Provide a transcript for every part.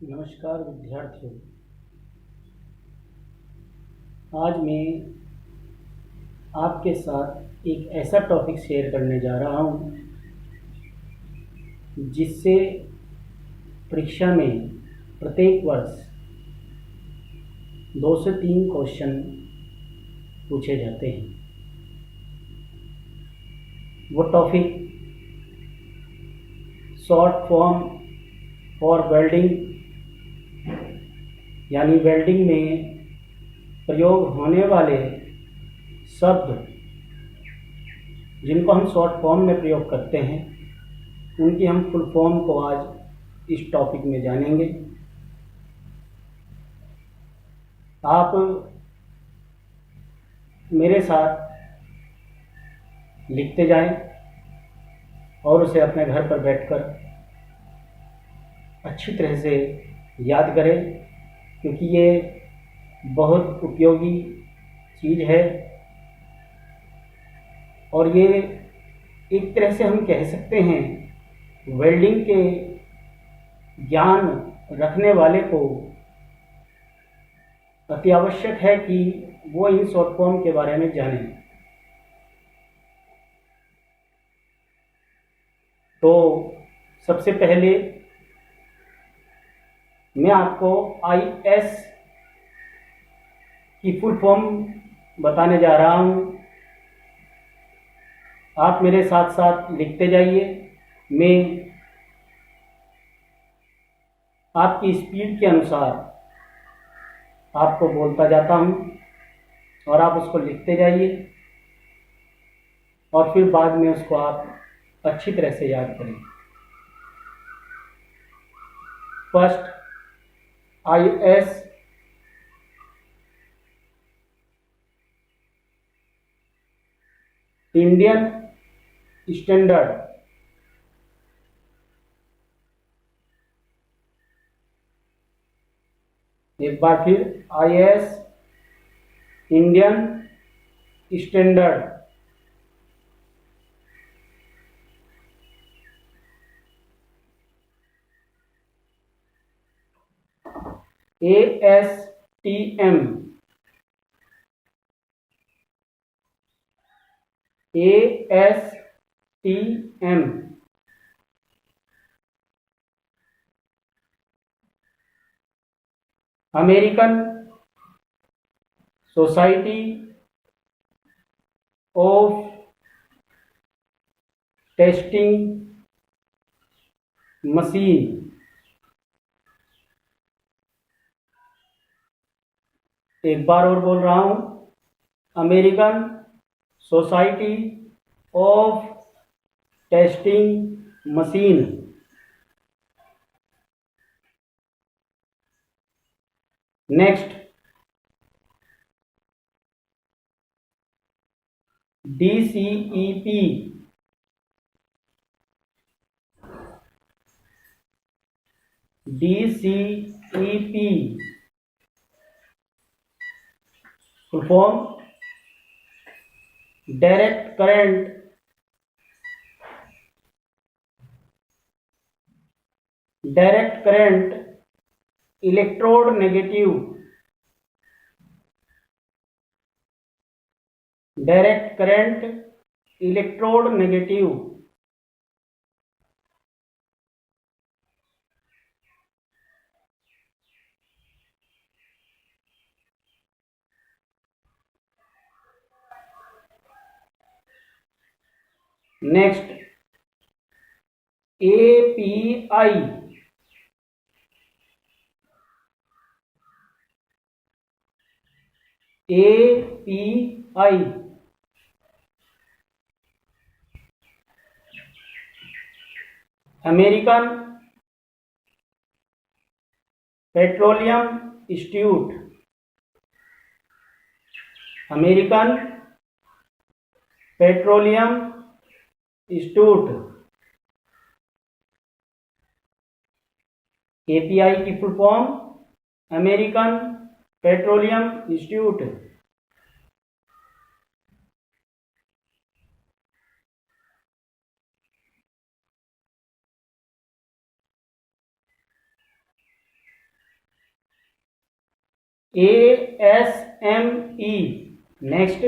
नमस्कार विद्यार्थियों। आज मैं आपके साथ एक ऐसा टॉपिक शेयर करने जा रहा हूँ जिससे परीक्षा में प्रत्येक वर्ष 2 से 3 क्वेश्चन पूछे जाते हैं। वो topic short form for welding, यानी वेल्डिंग में प्रयोग होने वाले शब्द जिनको हम शॉर्ट फॉर्म में प्रयोग करते हैं, उनकी हम फुल फॉर्म को आज इस टॉपिक में जानेंगे। आप मेरे साथ लिखते जाएं और उसे अपने घर पर बैठकर अच्छी तरह से याद करें, क्योंकि ये बहुत उपयोगी चीज़ है और ये एक तरह से हम कह सकते हैं वेल्डिंग के ज्ञान रखने वाले को अति आवश्यक है कि वो इन शॉर्ट फॉर्म के बारे में जाने। तो सबसे पहले मैं आपको IS की फुल फॉर्म बताने जा रहा हूँ। आप मेरे साथ साथ लिखते जाइए। मैं आपकी स्पीड के अनुसार आपको बोलता जाता हूँ और आप उसको लिखते जाइए और फिर बाद में उसको आप अच्छी तरह से याद करें। First, IS Indian standard. एक बार फिर IS Indian standard. ASTM ASTM American society of testing machine. एक बार और बोल रहा हूं, American society of testing machine. Next, DCEP DCEP full form direct current electrode negative. Direct current electrode negative. Next, API API American petroleum institute. American petroleum institute. API की full form American petroleum institute. ASME. Next,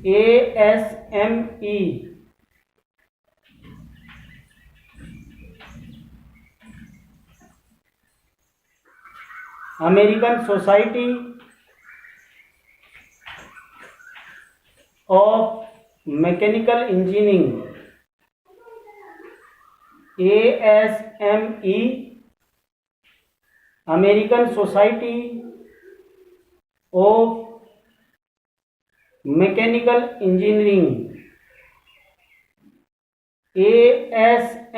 ASME. American Society of Mechanical Engineering. ASME. American Society of Mechanical Engineering. ASNO.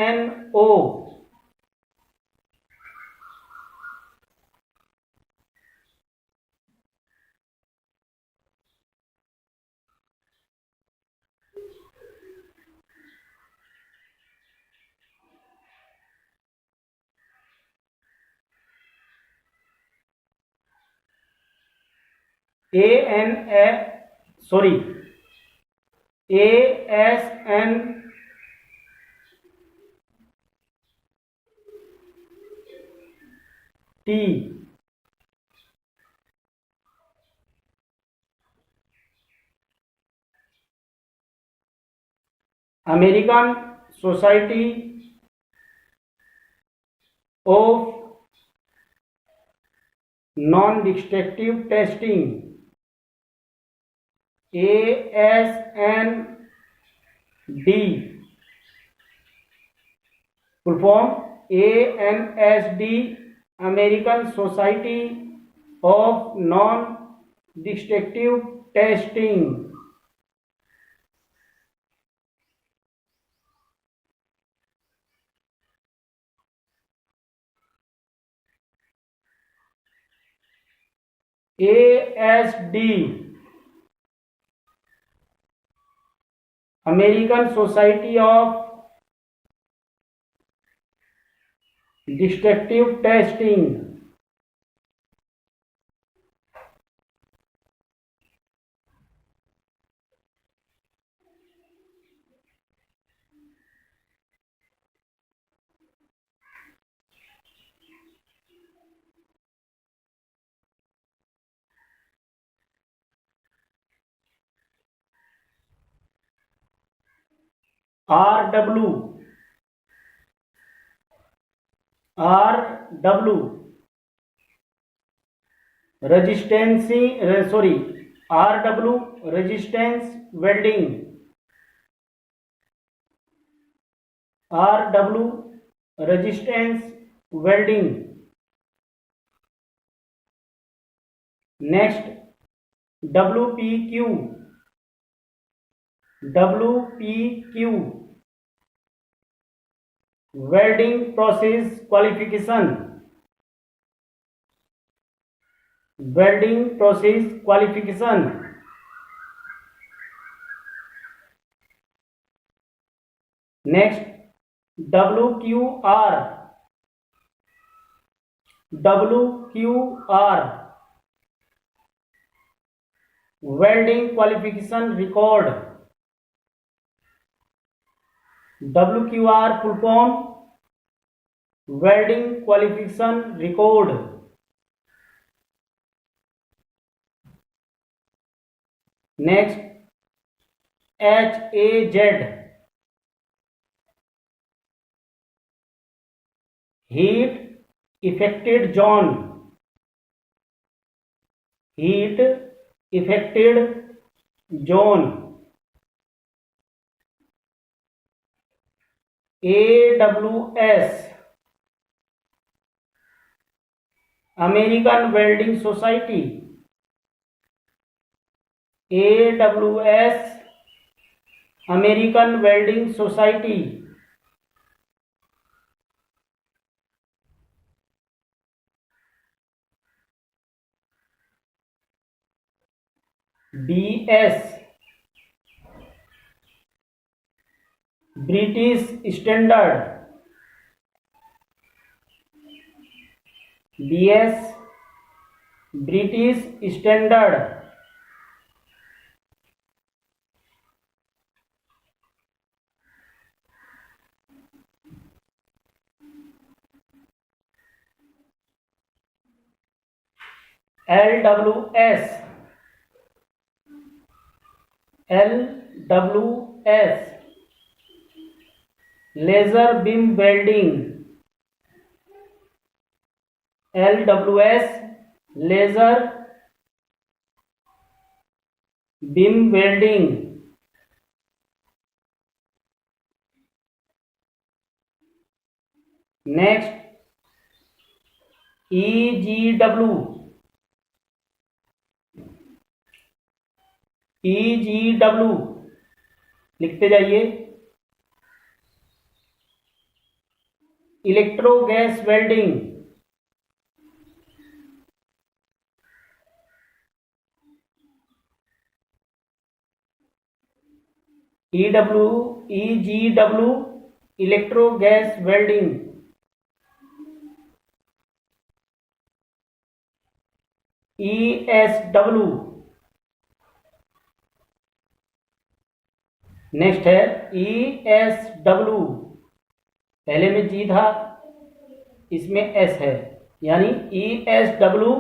ASNT. American Society of Non-Destructive Testing. ASND. Full form ANSD. American Society of Non-Destructive Testing. ASD. American Society of Destructive Testing. RW. Resistance welding. RW resistance welding. Next, WPQ. Welding process qualification. Next, WQR. Welding qualification record. WQR full form welding qualification record. Next, HAZ. Heat affected zone. AWS. American Welding Society. AWS. American Welding Society. BS. British Standard. BS. British Standard. LWS, LWS, laser beam welding, LWS, laser beam welding. Next EGW, EGW लिखते जाइए, electro gas welding. EGW, electro gas welding. ESW, next है ESW, पहले में G था, इसमें S है, यानी ESW,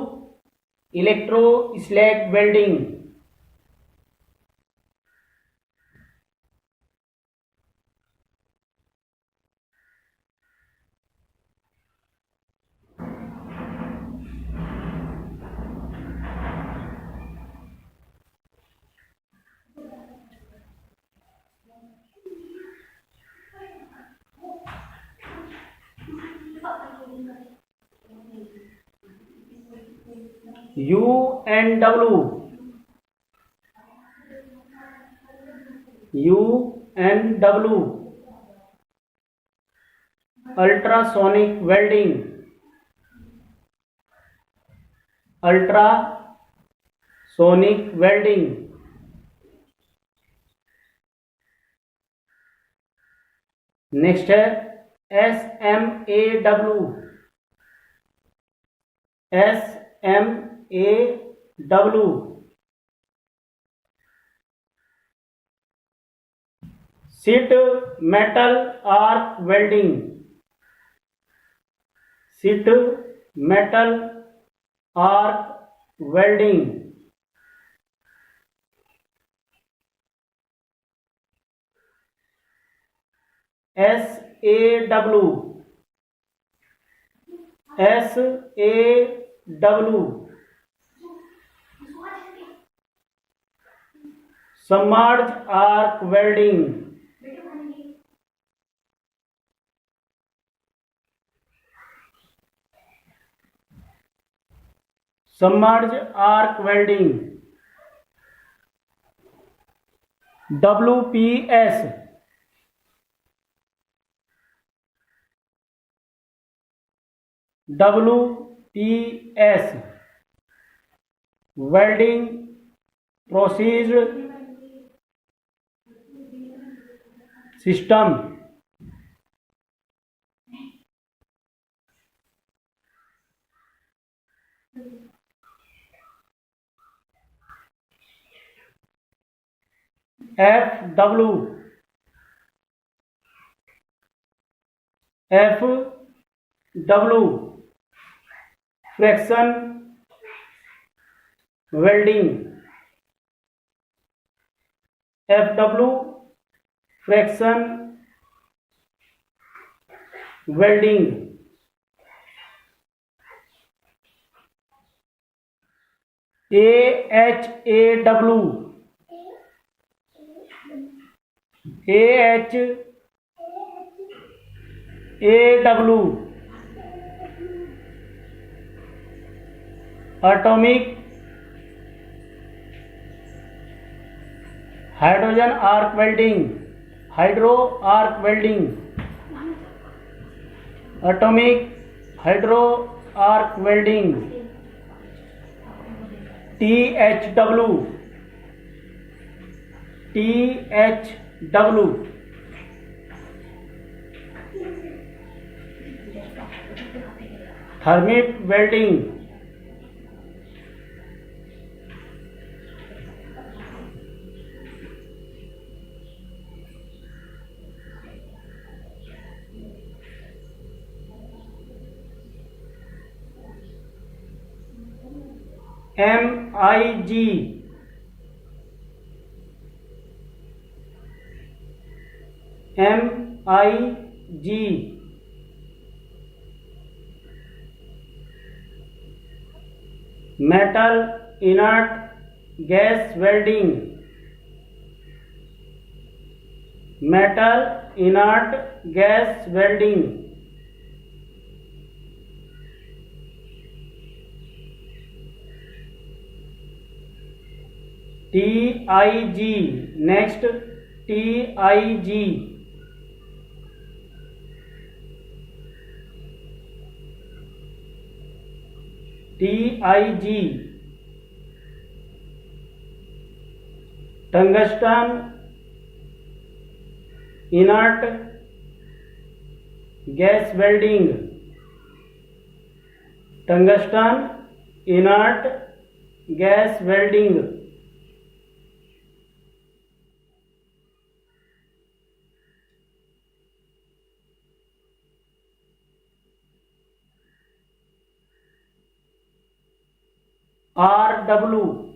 electro slag welding. UNW, UNW, ultrasonic welding, ultrasonic welding. Next है SMAW, SMAW, sheet metal arc welding, sheet metal arc welding. SAW, SAW, submerge arc welding. Submerge arc welding. WPS, WPS, welding process system. FW, FW, fraction welding, FW, fraction welding. AHAW, AHAW, atomic hydrogen arc welding, hydro arc welding, atomic hydro arc welding. THW, THW, thermic welding. MIG, MIG, metal inert gas welding, metal inert gas welding, TIG, next TIG, TIG, tungsten inert gas welding, tungsten inert gas welding, RW,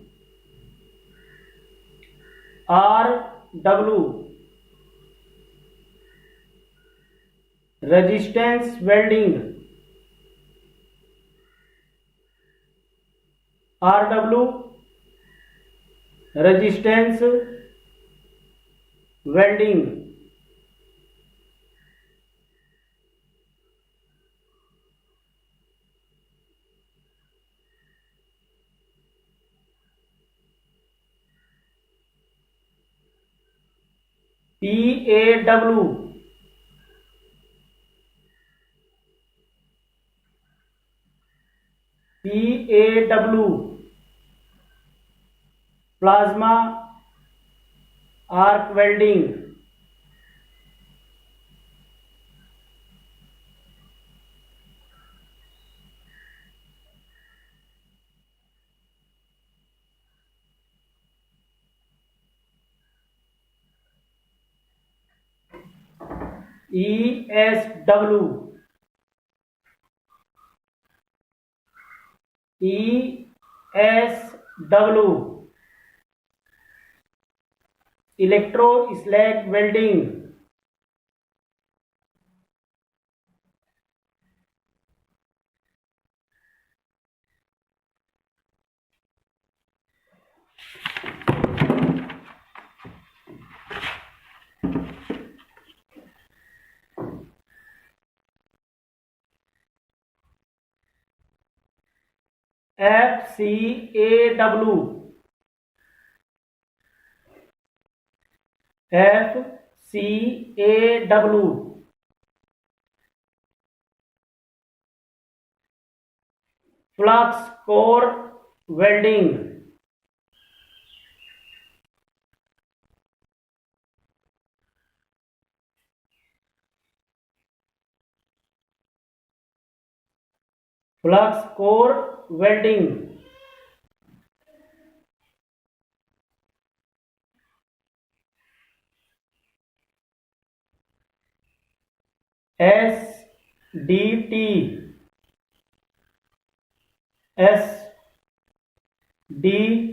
RW, resistance welding, RW, resistance welding, PAW, PAW, plasma arc welding, ESW, ESW, electro slag welding, FCAW, FCAW, flux core welding, flux core welding, SDT, SDT,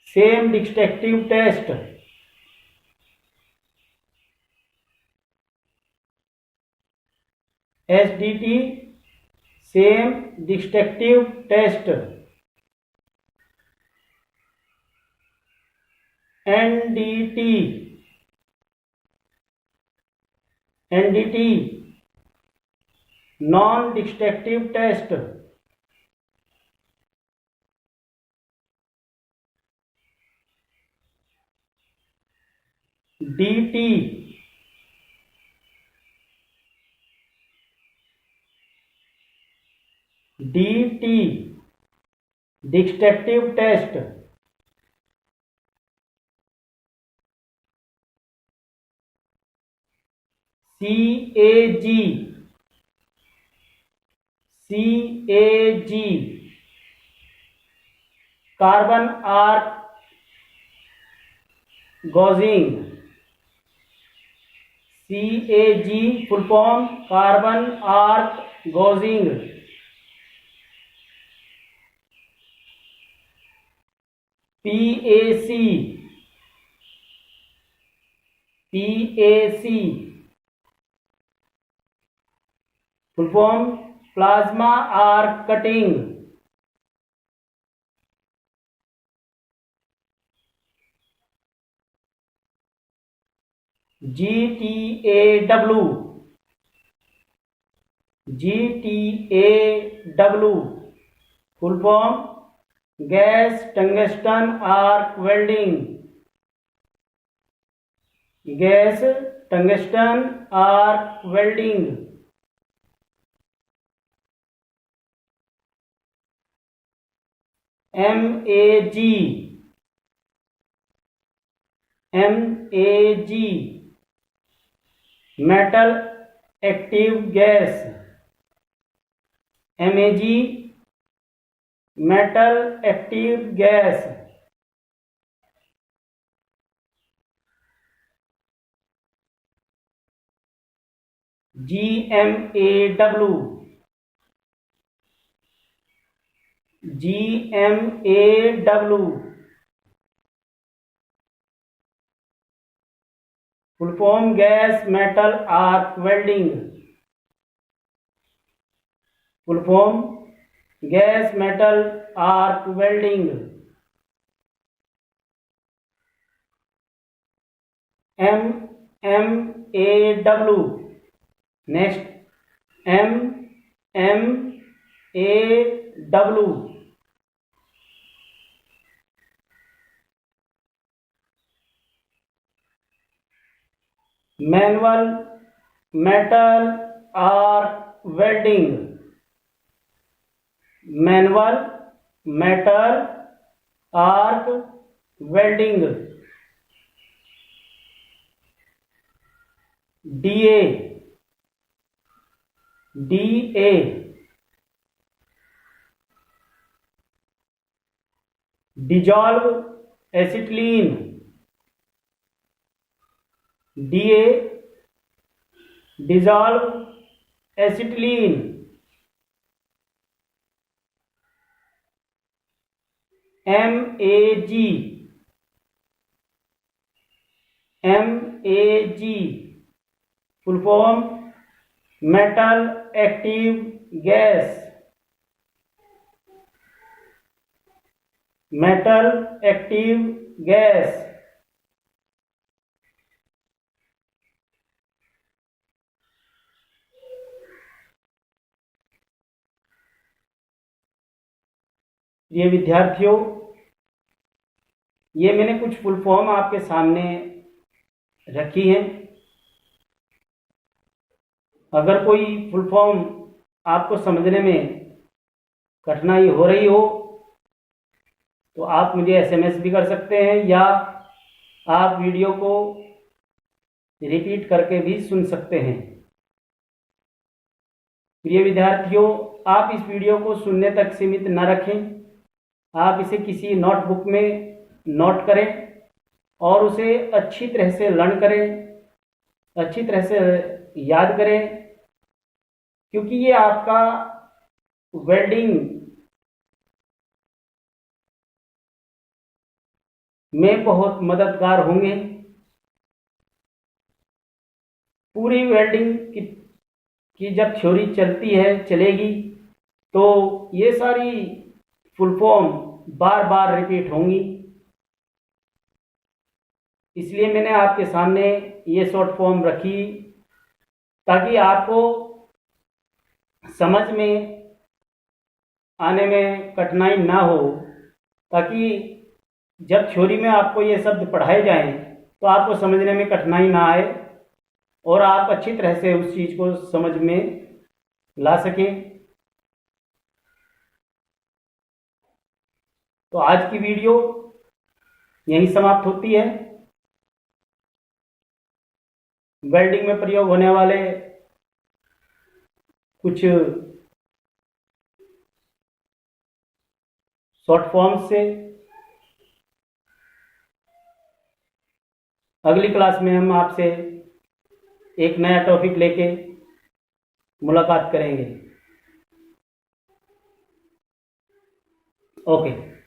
same destructive test, SDT, same destructive test, NDT, NDT, non-destructive test, DT, DT, destructive test, CAG, CAG, carbon arc gauging, CAG full form carbon arc गोजिंग, PAC, PAC full form plasma arc cutting, GTAW, GTAW full form gas tungsten arc welding, gas tungsten arc welding, MAG, MAG metal active gas, MAG metal active gas, GMAW, GMAW full form gas metal arc welding, full form gas metal arc welding, MMAW next MMAW manual metal arc welding, manual metal arc welding, DA, DA dissolve acetylene, DA dissolve acetylene, MAG, MAG full form metal active gas, metal active gas, ये विद्यार्थियों, ये मैंने कुछ full form आपके सामने रखी हैं। अगर कोई फुल फॉर्म आपको समझने में कठिनाई हो रही हो तो आप मुझे SMS भी कर सकते हैं या आप वीडियो को रिपीट करके भी सुन सकते हैं। प्रिय विद्यार्थियों, आप इस वीडियो को सुनने तक सीमित न रखें, आप इसे किसी नोटबुक में नोट करें और उसे अच्छी तरह से लर्न करें, अच्छी तरह से याद करें, क्योंकि ये आपका वेल्डिंग में बहुत मददगार होंगे। पूरी वेल्डिंग की जब थ्योरी चलेगी तो ये सारी फुल फॉर्म बार बार रिपीट होंगी। इसलिए मैंने आपके सामने ये शॉर्ट फॉर्म रखी ताकि आपको समझ में आने में कठिनाई ना हो, ताकि जब थ्योरी में आपको ये शब्द पढ़ाए जाएं तो आपको समझने में कठिनाई ना आए और आप अच्छी तरह से उस चीज़ को समझ में ला सकें। तो आज की वीडियो यहीं समाप्त होती है। वेल्डिंग में प्रयोग होने वाले कुछ शॉर्ट फॉर्म्स से अगली क्लास में हम आपसे एक नया टॉपिक लेके मुलाकात करेंगे। ओके।